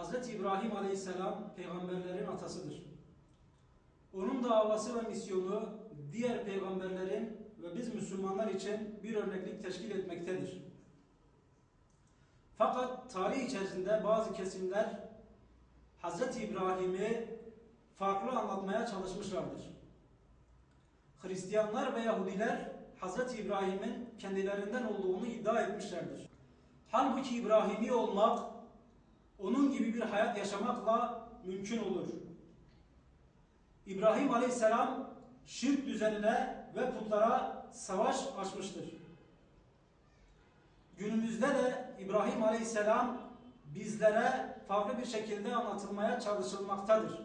Hz. İbrahim Aleyhisselam peygamberlerin atasıdır. Onun davası ve misyonu diğer peygamberlerin ve biz Müslümanlar için bir örneklik teşkil etmektedir. Fakat tarih içerisinde bazı kesimler Hz. İbrahim'i farklı anlatmaya çalışmışlardır. Hristiyanlar ve Yahudiler Hz. İbrahim'in kendilerinden olduğunu iddia etmişlerdir. Halbuki İbrahimi olmak, onun gibi bir hayat yaşamakla mümkün olur. İbrahim Aleyhisselam şirk düzenine ve putlara savaş açmıştır. Günümüzde de İbrahim Aleyhisselam bizlere farklı bir şekilde anlatılmaya çalışılmaktadır.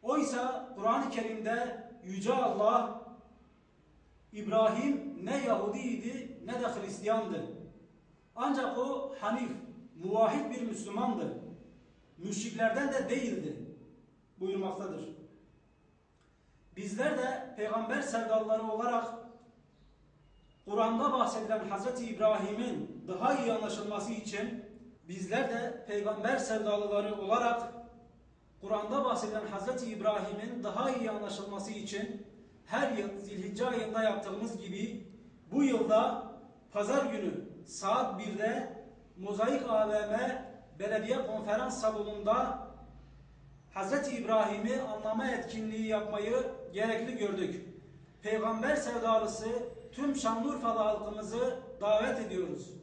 Oysa Kur'an-ı Kerim'de Yüce Allah, İbrahim ne Yahudiydi ne de Hristiyandı. Ancak o hanif, muvahhid bir Müslümandı. Müşriklerden de değildi buyurmaktadır. Bizler de peygamber sevdalıları olarak Kur'an'da bahsedilen Hz. İbrahim'in daha iyi anlaşılması için bizler de peygamber sevdalıları olarak Kur'an'da bahsedilen Hz. İbrahim'in daha iyi anlaşılması için her yıl Zilhicce ayında yaptığımız gibi bu yılda Pazar günü saat 1'de Mozaik AVM Belediye Konferans Salonu'nda Hz. İbrahim'i anlama etkinliği yapmayı gerekli gördük. Peygamber sevdalısı tüm Şanlıurfalı halkımızı davet ediyoruz.